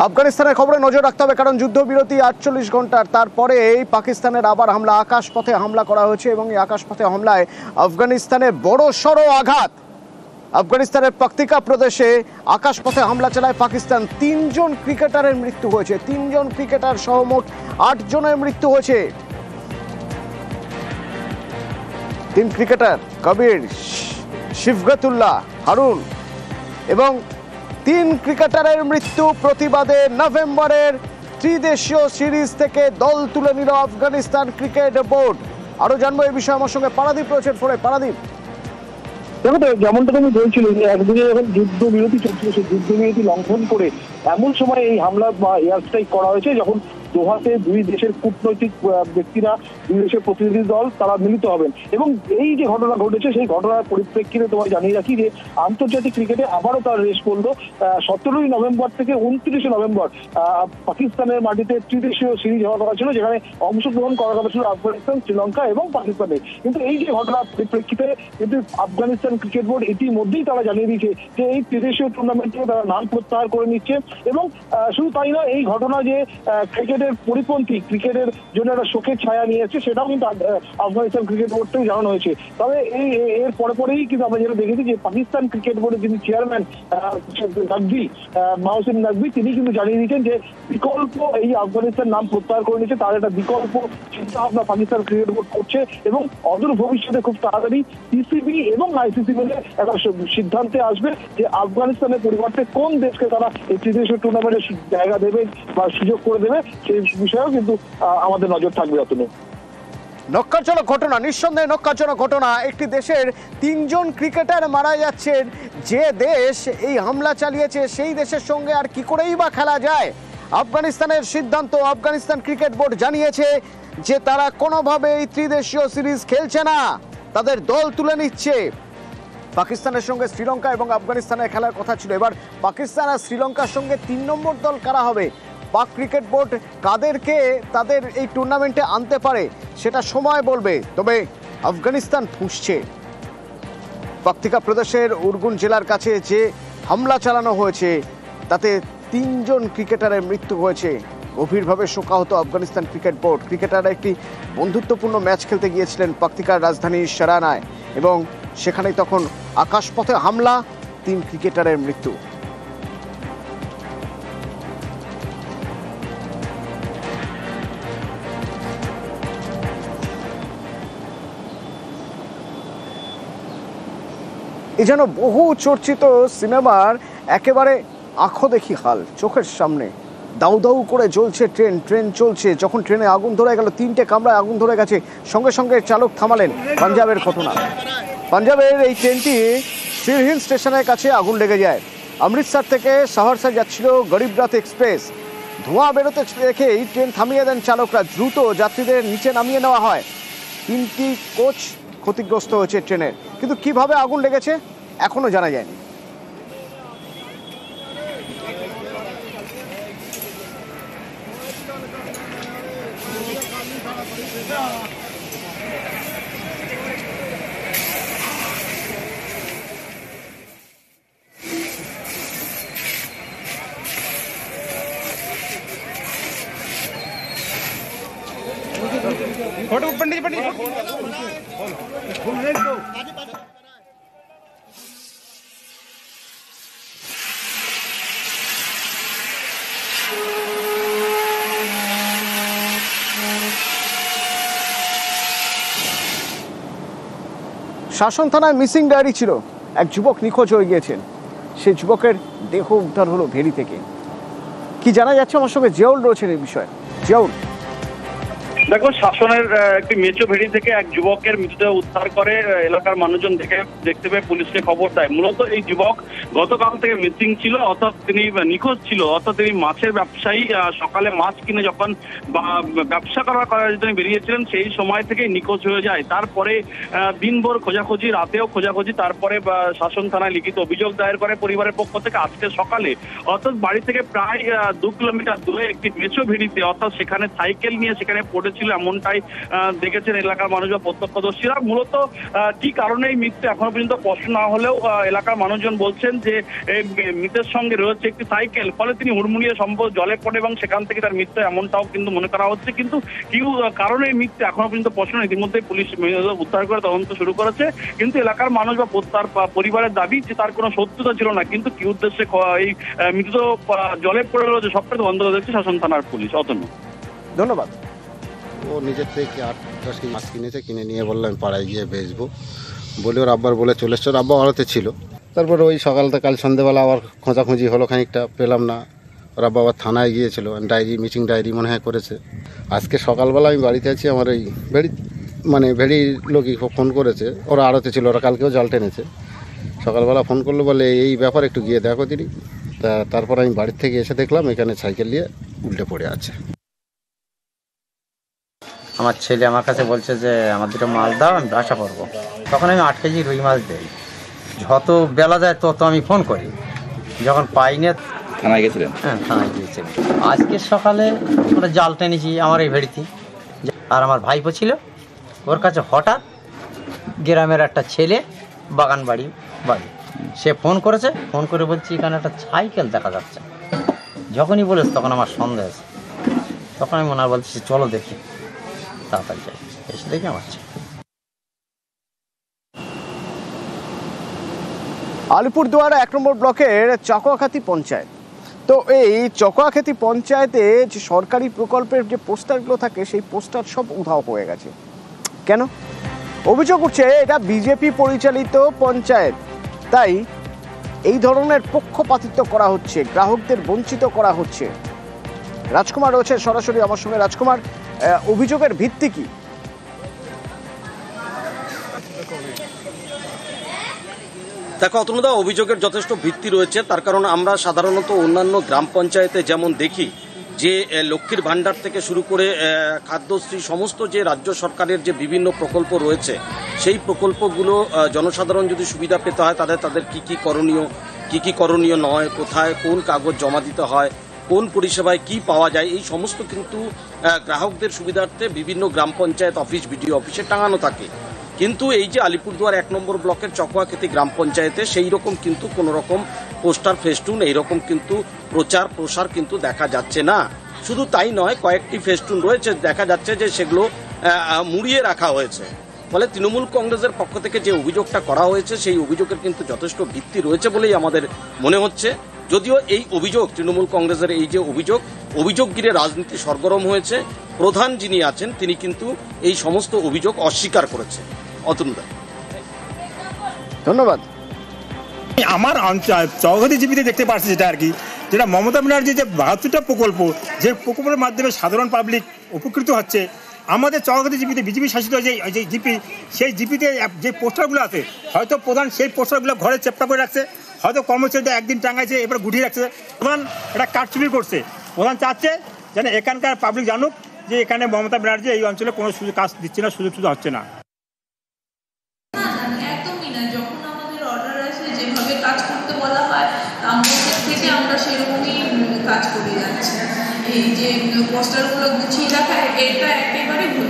আফগানিস্তানের খবরে নজর রাখতে হবে, কারণ যুদ্ধবিরতি 48 ঘন্টার তারপরে পাকিস্তানের আবার হামলা, আকাশপথে হামলা করা হয়েছে এবং এই আকাশপথে হামলায় আফগানিস্তানে বড় সড় আঘাত। আফগানিস্তানের পাকতিকা প্রদেশে আকাশপথে হামলা চালায় পাকিস্তান। 3 জন ক্রিকেটারের মৃত্যু হয়েছে, 3 জন ক্রিকেটার সহ মোট 8 জনের মৃত্যু হয়েছে। 3 ক্রিকেটার কবির, শিফগতুল্লাহ, হারুন এবং 3 ক্রিকেটারের মৃত্যু প্রতিবাদে নভেম্বরের ত্রিদেশীয় সিরিজ থেকে দল তুলে নিল আফগানিস্তান ক্রিকেট বোর্ড। আরো জানবো এই বিষয়ে, আমার সঙ্গে পারাদীপ রয়েছেন ফোনে। পারাদীপ, দেখো তো, যেমনটা তুমি বলছিলে যে একদিকে যখন যুদ্ধবিরতি চলছিল, সেই যুদ্ধবিরতি লঙ্ঘন করে এমন সময় এই হামলা বা এয়ার স্ট্রাইক করা হয়েছে যখন দোহাতে 2 দেশের কূটনৈতিক ব্যক্তিরা, 2 দেশের প্রতিনিধি দল তারা মিলিত হবেন। এবং এই যে ঘটনা ঘটেছে সেই ঘটনার পরিপ্রেক্ষিতে তোমায় জানিয়ে রাখি যে আন্তর্জাতিক ক্রিকেটে আবারও তার রেস পড়লো। 17ই নভেম্বর থেকে 29শে নভেম্বর পাকিস্তানের মাটিতে ত্রিদেশীয় সিরিজ হওয়ার কথা ছিল, যেখানে অংশগ্রহণ করার কথা ছিল আফগানিস্তান, শ্রীলঙ্কা এবং পাকিস্তানে। কিন্তু এই যে ঘটনার পরিপ্রেক্ষিতে কিন্তু আফগানিস্তান ক্রিকেট বোর্ড ইতিমধ্যেই তারা জানিয়ে দিয়েছে যে এই ত্রিদেশীয় টুর্নামেন্ট থেকে তারা নাম প্রত্যাহার করে নিচ্ছে। এবং শুধু তাই নয়, এই ঘটনা যে ক্রিকেটের পরিপন্থী, ক্রিকেটের জন্য একটা শোকের ছায়া নিয়ে এসেছে, সেটাও কিন্তু আফগানিস্তান ক্রিকেট বোর্ড থেকে জানানো হয়েছে। তবে এর পরেই কিন্তু আমরা যেটা দেখেছি যে পাকিস্তান ক্রিকেট বোর্ডের যিনি চেয়ারম্যান নাকভি, মাহসিন নাকভি, তিনি কিন্তু জানিয়ে দিয়েছেন যে বিকল্প এই আফগানিস্তান নাম প্রত্যাহার করে নিচ্ছে, তার একটা বিকল্প চিন্তা ভাবনা পাকিস্তান ক্রিকেট বোর্ড করছে এবং অদূর ভবিষ্যতে খুব তাড়াতাড়ি পিসিবি এবং আইসিসি মিলে একটা সিদ্ধান্তে আসবে যে আফগানিস্তানের পরিবর্তে কোন দেশকে তারা এই ত্রিদেশীয় টুর্নামেন্টের জায়গা দেবে বা সুযোগ করে দেবে, সেই বিষয়েও কিন্তু আমাদের নজর থাকবে। অতনু, নক্কারজনক ঘটনা, নিঃসন্দেহে নক্কারজনক ঘটনা। একটি দেশের 3 জন ক্রিকেটার মারা যাচ্ছেন, যে দেশ এই হামলা চালিয়েছে সেই দেশের সঙ্গে আর কি করেই বা খেলা যায়। আফগানিস্তানের সিদ্ধান্ত, আফগানিস্তান ক্রিকেট বোর্ড জানিয়েছে যে তারা কোনোভাবে এই ত্রিদেশীয় সিরিজ খেলছে না, তাদের দল তুলে নিচ্ছে। পাকিস্তানের সঙ্গে শ্রীলঙ্কা এবং আফগানিস্তানের খেলার কথা ছিল, এবার পাকিস্তান আর শ্রীলঙ্কার সঙ্গে 3 নম্বর দল কারা হবে। পাক ক্রিকেট বোর্ড কাদেরকে তাদের এই টুর্নামেন্টে আনতে পারে সেটা সময় বলবে। তবে আফগানিস্তান ফুঁসছে। পাকতিকা প্রদেশের উরগুন জেলার কাছে যে হামলা চালানো হয়েছে তাতে 3 জন ক্রিকেটারের মৃত্যু হয়েছে। গভীরভাবে শোকাহত আফগানিস্তান ক্রিকেট বোর্ড। ক্রিকেটাররা একটি বন্ধুত্বপূর্ণ ম্যাচ খেলতে গিয়েছিলেন পাকতিকার রাজধানী শারানায় এবং সেখানেই তখন আকাশপথে হামলা, 3 ক্রিকেটারের মৃত্যু। এই যেন বহু চর্চিত সিনেমার একেবারে আঁখো দেখি হাল, চোখের সামনে দাউ দাউ করে জ্বলছে ট্রেন চলছে। যখন ট্রেনে আগুন ধরে গেল, 3টে কামরায় আগুন ধরে গেছে, সঙ্গে সঙ্গে চালক থামালেন। পাঞ্জাবের ঘটনা, পাঞ্জাবের এই ট্রেনটি সিরহিল স্টেশনের কাছে আগুন লেগে যায়। অমৃতসর থেকে সহরসা যাচ্ছিল গরিব রাথ এক্সপ্রেস। ধোঁয়া বেরোতে দেখে এই ট্রেন থামিয়ে দেন চালকরা, দ্রুত যাত্রীদের নিচে নামিয়ে নেওয়া হয়। 3টি কোচ ক্ষতিগ্রস্ত হয়েছে ট্রেনের, কিন্তু কিভাবে আগুন লেগেছে এখনো জানা যায়নি। শাসন থানায় মিসিং ডায়েরি ছিল, এক যুবক নিখোঁজ হয়ে গিয়েছেন। সেই যুবকের দেহ উদ্ধার হলো ভেরি থেকে। কি জানা যাচ্ছে, আমার সঙ্গে জিয়াউল রয়েছেন এই বিষয়ে। জিয়াউল, দেখো, শাসনের একটি মেচো ভেড়ি থেকে এক যুবকের মৃতদেহ উদ্ধার করে এলাকার মানুষজন দেখতে পেয়ে পুলিশকে খবর দেয়। মূলত এই যুবক গতকাল থেকে মিসিং ছিল, অর্থাৎ তিনি নিখোঁজ ছিল, অর্থাৎ তিনি মাছের ব্যবসায়ী। সকালে মাছ কিনে যখন ব্যবসা করার জন্য বেরিয়েছিলেন সেই সময় থেকেই নিখোঁজ হয়ে যায়। তারপরে দিনভর খোঁজাখুঁজি, রাতেও খোঁজাখুঁজি, তারপরে শাসন থানায় লিখিত অভিযোগ দায়ের করে পরিবারের পক্ষ থেকে। আজকে সকালে, অর্থাৎ বাড়ি থেকে প্রায় 2 কিলোমিটার দূরে একটি মেচো ভেড়িতে, অর্থাৎ সেখানে সাইকেল নিয়ে সেখানে পড়েছিল ছিল, এমনটাই দেখেছেন এলাকার মানুষ বা প্রত্যক্ষদর্শীরা। মূলত কি কারণে এই মৃত্যু এখনো পর্যন্ত স্পষ্ট না হলেও এলাকার মানুষজন বলছেন যে এই মৃতের সঙ্গে রয়েছে একটি সাইকেল, ফলে তিনি হুড়মুড়িয়ে সম্ভব জলে পড়ে এবং সেখান থেকে তার মৃত্যু এমনটাও কিন্তু মনে করা হচ্ছে। কিন্তু কি কারণে এই মৃত্যু এখনো পর্যন্ত স্পষ্ট নয়। ইতিমধ্যে পুলিশ উদ্ধার করে তদন্ত শুরু করেছে, কিন্তু এলাকার মানুষ বা তার পরিবারের দাবি যে তার কোনো শত্রুতা ছিল না, কিন্তু কি উদ্দেশ্যে এই মৃতদেহ জলে পড়ে রয়েছে সবটা বন্ধ করে দিচ্ছে শাসন থানার পুলিশ। অতন্য ধন্যবাদ। ও নিজের থেকে 8-10 কেজি মাছ কিনেছে, কিনে নিয়ে বললো আমি পাড়ায় গিয়ে বেচবো বলে ওর আব্বার বলে চলে এসছে। ওর আব্বা আড়তে ছিল। তারপরে ওই সকালতে কাল সন্ধ্যেবেলা আবার খোঁজাখুঁজি হলো, খানিকটা পেলাম না। ওর আব্বা আবার থানায় গিয়েছিল, মিটিং ডায়েরি মনে হয় করেছে। আজকে সকালবেলা আমি বাড়িতে আছি, আমার এই ভেড়ির লোকই ফোন করেছে, ওরা আড়তে ছিল, ওরা কালকেও জাল টেনেছে। সকালবেলা ফোন করলো, বলে এই ব্যাপার একটু গিয়ে দেখো তিনি। তারপর আমি বাড়ির থেকে এসে দেখলাম এখানে সাইকেল নিয়ে উল্টে পড়ে আছে। আমার ছেলে আমার কাছে বলছে যে আমার দুটো মাছ দাও, আমি বাসা পড়বো। তখন আমি 8 কেজি রুই মাছ দিই। যত বেলা যায় তত আমি ফোন করি। যখন পাই না, থানায় গেছিলেন? হ্যাঁ, থানায় গিয়েছিলাম। আজকে সকালে আমরা জাল টেনেছি আমার এই ভেড়িতে, আর আমার ভাইপো ছিল। ওর কাছে হঠাৎ গ্রামের একটা ছেলে বাগান বাড়ি সে ফোন করেছে, ফোন করে বলছি এখানে একটা সাইকেল দেখা যাচ্ছে। যখনই বলেছে তখন আমার সন্দেহ আছে। তখন আমি মনে হয় বলছি চলো দেখি, তাড়াতাড়ি যাই। এসে দেখি আমার ছেলে। আলিপুরদুয়ার 1 নম্বর ব্লকের চকোয়াখাতি পঞ্চায়েত। তো এই চকোয়াখাতি পঞ্চায়েতে যে সরকারি প্রকল্পের যে পোস্টারগুলো থাকে, সেই পোস্টার সব উধাও হয়ে গেছে। কেন? অভিযোগ উঠছে এটা বিজেপি পরিচালিত পঞ্চায়েত, তাই এই ধরনের পক্ষপাতিত্ব করা হচ্ছে, গ্রাহকদের বঞ্চিত করা হচ্ছে। রাজকুমার রয়েছে সরাসরি আমার সঙ্গে। রাজকুমার, অভিযোগের ভিত্তি কি? দেখো অতনুদা, অভিযোগের যথেষ্ট ভিত্তি রয়েছে। তার কারণ আমরা সাধারণত অন্যান্য গ্রাম পঞ্চায়েতে যেমন দেখি যে লক্ষ্মীর ভাণ্ডার থেকে শুরু করে খাদ্যশ্রী সমস্ত যে রাজ্য সরকারের যে বিভিন্ন প্রকল্প রয়েছে, সেই প্রকল্পগুলো জনসাধারণ যদি সুবিধা পেতে হয় তাদের কি করণীয় নয়, কোথায় কোন কাগজ জমা দিতে হয়, কোন পরিষেবায় কি পাওয়া যায়, এই সমস্ত কিন্তু গ্রাহকদের সুবিধার্থে বিভিন্ন গ্রাম পঞ্চায়েত অফিস, বিডিও অফিসে টাঙানো থাকে। কিন্তু এই যে আলিপুরদুয়ার 1 নম্বর ব্লকের চকোয়াখাতি গ্রাম পঞ্চায়েতে সেই রকম কিন্তু কোনো রকম পোস্টার, ফেস্টুন এইরকম কিন্তু প্রচার প্রসার কিন্তু দেখা যাচ্ছে না। শুধু তাই নয়, কয়েকটি ফেস্টুন রয়েছে, দেখা যাচ্ছে যে সেগুলো মুড়িয়ে রাখা হয়েছে। ফলে তৃণমূল কংগ্রেসের পক্ষ থেকে যে অভিযোগটা করা হয়েছে, সেই অভিযোগের কিন্তু যথেষ্ট ভিত্তি রয়েছে বলেই আমাদের মনে হচ্ছে। যদিও এই অভিযোগ, তৃণমূল কংগ্রেসের এই যে অভিযোগ ঘিরে রাজনীতি সরগরম হয়েছে, প্রধান যিনি আছেন তিনি কিন্তু এই সমস্ত অভিযোগ অস্বীকার করেছে। অতনুদা, ধন্যবাদ। আমার চকোয়াখাতি জিপিতে দেখতে পাচ্ছি যেটা আর কি, যেটা মমতা ব্যানার্জি যে 72টা প্রকল্প, যে প্রকল্পের মাধ্যমে সাধারণ পাবলিক উপকৃত হচ্ছে। আমাদের চকোয়াখাতি জিপিতে বিজেপি শাসিত যে জিপি, সেই জিপিতে যে পোস্টারগুলো আছে, হয়তো প্রধান সেই পোস্টারগুলো ঘরে চেপটা করে রাখছে, হয়তো কর্মচারীরা একদিন টাঙাইছে, এবার গুটিয়ে রাখছে। প্রধান এটা কারচুপি করছে। প্রধান চাচ্ছে যেন এখানকার পাবলিক জানুক যে এখানে মমতা ব্যানার্জি এই অঞ্চলে কোনো কাজ দিচ্ছে না, সুযোগ সুবিধা হচ্ছে না। কাজ করতে বলা হয় আমাদের থেকে আমরা সেরকমই কাজ করে যাচ্ছি। এই যে পোস্টারগুলো গুছিয়ে রাখা, এটা একেবারে ভুল।